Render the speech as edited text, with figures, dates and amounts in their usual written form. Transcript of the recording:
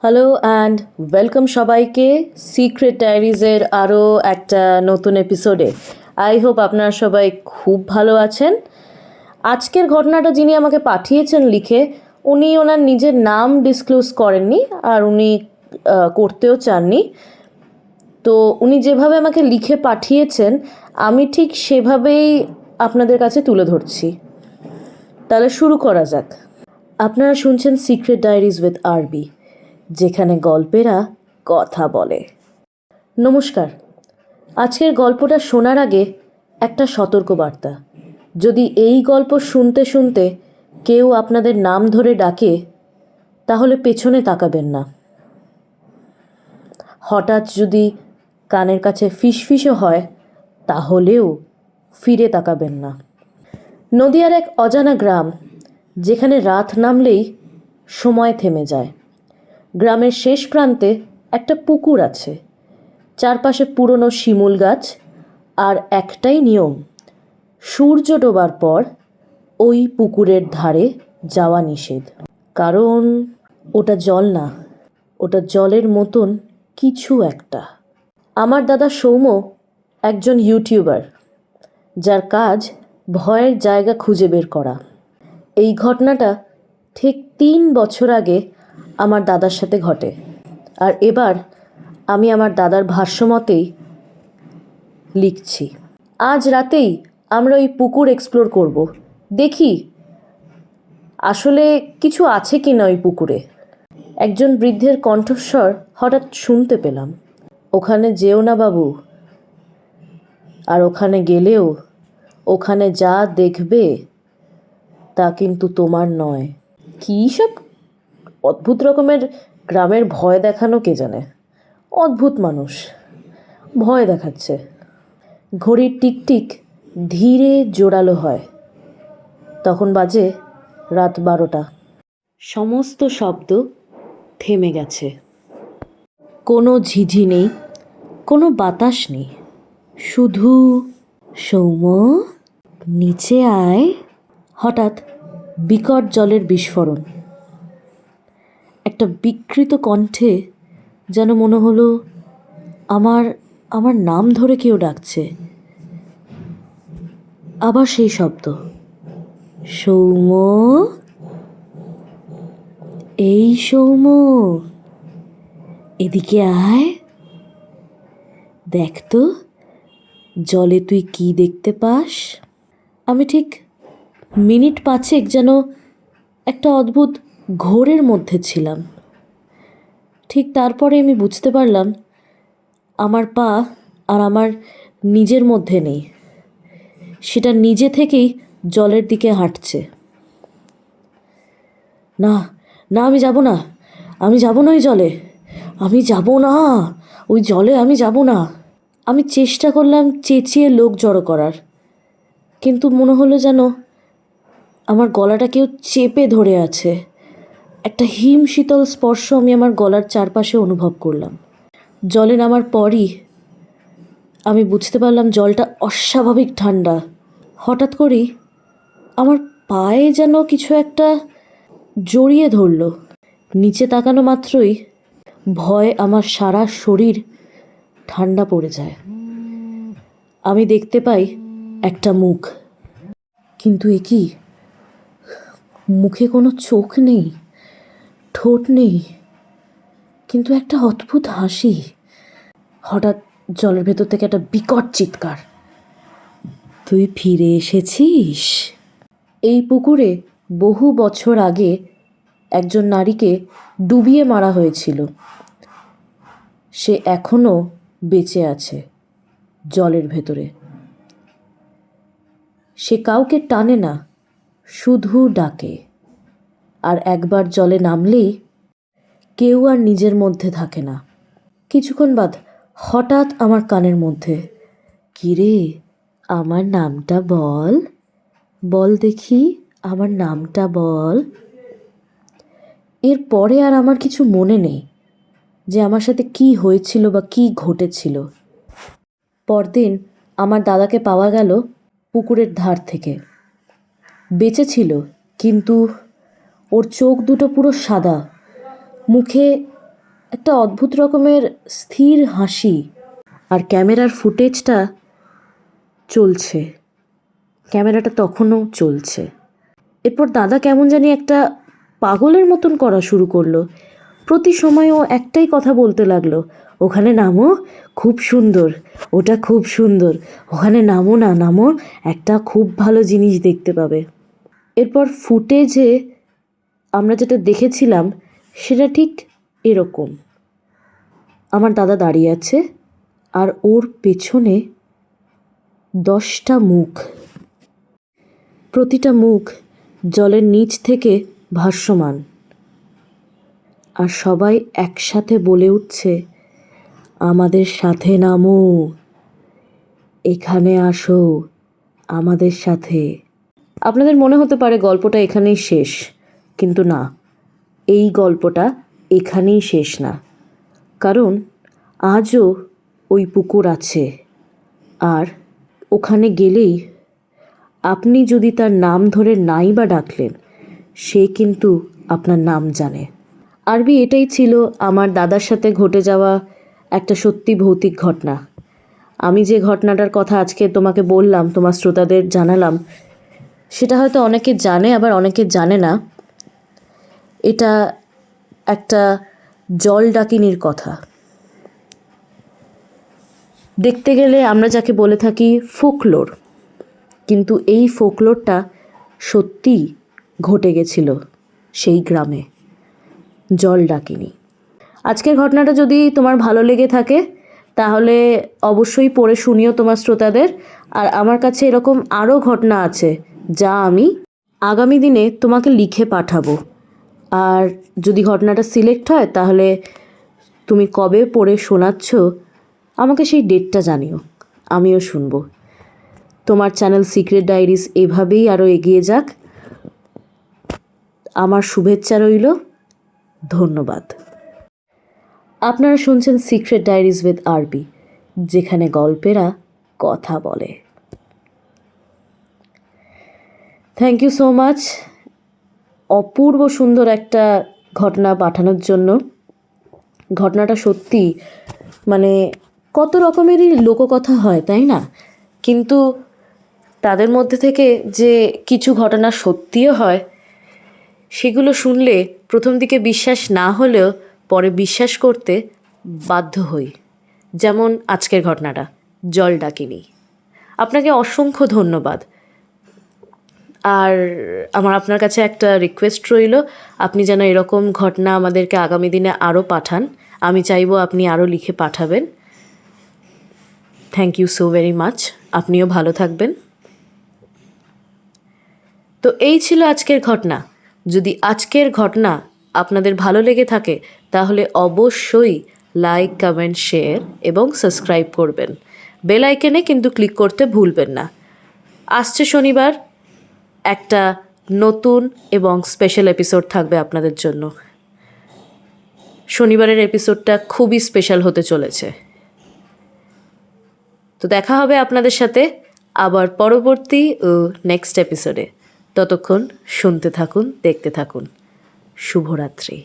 Hello and welcome সবাইকে secret ডায়েরিজের আরও একটা নতুন এপিসোডে। আই হোপ আপনারা সবাই খুব ভালো আছেন। আজকের ঘটনাটা যিনি আমাকে পাঠিয়েছেন লিখে, উনি ওনার নিজের নাম ডিসক্লোজ করেননি আর উনি করতেও চাননি। তো উনি যেভাবে আমাকে লিখে পাঠিয়েছেন আমি ঠিক সেভাবেই আপনাদের কাছে তুলে ধরছি। তাহলে শুরু করা যাক। আপনারা শুনছেন সিক্রেট ডায়েরিজ উইথ আরবি, যেখানে গল্পেরা কথা বলে। নমস্কার। আজকের গল্পটা শোনার আগে একটা সতর্কবার্তা। যদি এই গল্প শুনতে শুনতে কেউ আপনাদের নাম ধরে ডাকে, তাহলে পেছনে তাকাবেন না। হঠাৎ যদি কানের কাছে ফিসফিসও হয়, তাহলেও ফিরে তাকাবেন না। নদিয়ার এক অজানা গ্রাম, যেখানে রাত নামলেই সময় থেমে যায়। গ্রামের শেষ প্রান্তে একটা পুকুর আছে, চারপাশে পুরনো শিমুল গাছ, আর একটাই নিয়ম: সূর্য ডোবার পর ওই পুকুরের ধারে যাওয়া নিষেধ। কারণ ওটা জল না, ওটা জলের মতন কিছু একটা। আমার দাদা সৌম্য একজন ইউটিউবার, যার কাজ ভয়ের জায়গা খুঁজে বের করা। এই ঘটনাটা ঠিক 3 বছর আগে আমার দাদার সাথে ঘটে, আর এবার আমি আমার দাদার ভাষ্যমতেই লিখছি। আজ রাতেই আমরা ওই পুকুর এক্সপ্লোর করব, দেখি আসলে কিছু আছে কি না ওই পুকুরে। একজন বৃদ্ধের কণ্ঠস্বর হঠাৎ শুনতে পেলাম, ওখানে যেও না বাবু, আর ওখানে গেলেও ওখানে যা দেখবে তা কিন্তু তোমার নয়। কী সব অদ্ভুত রকমের গ্রামের ভয় দেখানো কে জানে। অদ্ভুত মানুষ ভয় দেখাচ্ছে। ঘড়ির টিকটিক ধীরে জোরালো হয়। তখন বাজে রাত 12টা। সমস্ত শব্দ থেমে গেছে। কোনো ঝিঝি নেই, কোনো বাতাস নেই, শুধু সৌম্য নিচে আয়। হঠাৎ বিকট জলের বিস্ফোরণ। একটা বিকৃত কণ্ঠে যেন মনে হলো আমার আমার নাম ধরে কেউ ডাকছে। আবার সেই শব্দ, সৌম্য, এই সৌম্য, এদিকে আয়, দেখ তো জলে তুই কি দেখতে পাস। আমি ঠিক মিনিট 5 যেন একটা অদ্ভুত ঘোরের মধ্যে ছিলাম। ঠিক তারপরে আমি বুঝতে পারলাম আমার পা আর আমার নিজের মধ্যে নেই, সেটা নিজে থেকেই জলের দিকে হাঁটছে। না না, আমি যাব না, আমি যাব না ওই জলে, আমি যাব না ওই জলে, আমি যাব না। আমি চেষ্টা করলাম চেঁচিয়ে লোক জড়ো করার, কিন্তু মনে হলো যেন আমার গলাটা কেউ চেপে ধরে আছে। একটা হিম শীতল স্পর্শ আমি আমার গলার চারপাশে অনুভব করলাম। জলে নামার পরই আমি বুঝতে পারলাম জলটা অস্বাভাবিক ঠান্ডা। হঠাৎ করেই আমার পায়ে যেন কিছু একটা জড়িয়ে ধরল। নিচে তাকানো মাত্রই ভয়ে আমার সারা শরীর ঠান্ডা পড়ে যায়। আমি দেখতে পাই একটা মুখ, কিন্তু এ কি? মুখে কোনো চোখ নেই, ঠোঁট নেই, কিন্তু একটা অদ্ভুত হাসি। হঠাৎ জলের ভেতর থেকে একটা বিকট চিৎকার, তুই ফিরে এসেছিস। এই পুকুরে বহু বছর আগে একজন নারীকে ডুবিয়ে মারা হয়েছিল। সে এখনও বেঁচে আছে জলের ভেতরে। সে কাউকে টানে না, শুধু ডাকে। আর একবার জলে নামলেই কেউ আর নিজের মধ্যে থাকে না। কিছুক্ষণ বাদ হঠাৎ আমার কানের মধ্যে, কিরে, আমার নামটা বল, বল দেখি, আমার নামটা বল। এরপরে আর আমার কিছু মনে নেই যে আমার সাথে কি হয়েছিল বা কি ঘটেছিল। পরদিন আমার দাদাকে পাওয়া গেল পুকুরের ধার থেকে। বেঁচে ছিল, কিন্তু ওর চোখ দুটো পুরো সাদা, মুখে একটা অদ্ভুত রকমের স্থির হাসি। আর ক্যামেরার ফুটেজটা চলছে, ক্যামেরাটা তখনও চলছে। এরপর দাদা কেমন জানি একটা পাগলের মতন করা শুরু করলো। প্রতি সময় ও একটাই কথা বলতে লাগলো, ওখানে নামো, খুব সুন্দর, ওটা খুব সুন্দর, ওখানে নামো না, নামো, একটা খুব ভালো জিনিস দেখতে পাবে। এরপর ফুটেজে আমরা যেটা দেখেছিলাম সেটা ঠিক এরকম। আমার দাদা দাঁড়িয়ে আছে আর ওর পেছনে 10টা মুখ, প্রতিটা মুখ জলের নিচ থেকে ভাসমান। আর সবাই একসাথে বলে উঠছে, আমাদের সাথে নামো, এখানে আসো আমাদের সাথে। আপনাদের মনে হতে পারে গল্পটা এখানেই শেষ, কিন্তু না, এই গল্পটা এখানেই শেষ না। কারণ আজও ওই পুকুর আছে, আর ওখানে গেলেই আপনি যদি তার নাম ধরে নাই বা ডাকলেন, সে কিন্তু আপনার নাম জানে। আরবি, এটাই ছিল আমার দাদার সাথে ঘটে যাওয়া একটা সত্যি ভৌতিক ঘটনা। আমি যে ঘটনাটার কথা আজকে তোমাকে বললাম, তোমার শ্রোতাদের জানালাম, সেটা হয়তো অনেকে জানে, আবার অনেকে জানে না। এটা একটা জল ডাকিনীর কথা। দেখতে গেলে আমরা যাকে বলে থাকি ফোকলোর, কিন্তু এই ফোকলোরটা সত্যিই ঘটে গেছিল সেই গ্রামে, জল ডাকিনী। আজকের ঘটনাটা যদি তোমার ভালো লেগে থাকে তাহলে অবশ্যই পড়ে শুনিও তোমার শ্রোতাদের। আর আমার কাছে এরকম আরও ঘটনা আছে যা আমি আগামী দিনে তোমাকে লিখে পাঠাবো। আর যদি ঘটনাটা সিলেক্ট হয় তাহলে তুমি কবে পড়ে শোনাচ্ছ আমাকে সেই ডেটটা জানিও, আমিও শুনবো। তোমার চ্যানেল সিক্রেট ডায়েরিজ এভাবেই আরও এগিয়ে যাক। আমার শুভেচ্ছা রইল। ধন্যবাদ। আপনারা শুনছেন সিক্রেট ডায়েরিজ উইথ আরবি, যেখানে গল্পেরা কথা বলে। থ্যাংক ইউ সো মাচ অপূর্ব সুন্দর একটা ঘটনা পাঠানোর জন্য। ঘটনাটা সত্যি মানে কত রকমেরই লোককথা হয়, তাই না? কিন্তু তাদের মধ্যে থেকে যে কিছু ঘটনা সত্যিও হয়, সেগুলো শুনলে প্রথম দিকে বিশ্বাস না হলেও পরে বিশ্বাস করতে বাধ্য হই। যেমন আজকের ঘটনাটা, জল ডাকিনী। আপনাকে অসংখ্য ধন্যবাদ। আর আমার আপনার কাছে একটা রিকোয়েস্ট রইল, আপনি যেন এরকম ঘটনা আমাদেরকে আগামী দিনে আরও পাঠান। আমি চাইবো আপনি আরও লিখে পাঠাবেন। Thank you so very much. আপনিও ভালো থাকবেন। তো এই ছিল আজকের ঘটনা। যদি আজকের ঘটনা আপনাদের ভালো লেগে থাকে তাহলে অবশ্যই লাইক, কমেন্ট, শেয়ার এবং সাবস্ক্রাইব করবেন। বেল আইকনে কিন্তু ক্লিক করতে ভুলবেন না। আসছে শনিবার একটা নতুন এবং স্পেশাল এপিসোড থাকবে আপনাদের জন্য। শনিবারের এপিসোডটা খুবই স্পেশাল হতে চলেছে। তো দেখা হবে আপনাদের সাথে আবার পরবর্তী নেক্সট এপিসোডে। ততক্ষণ শুনতে থাকুন, দেখতে থাকুন। শুভরাত্রি।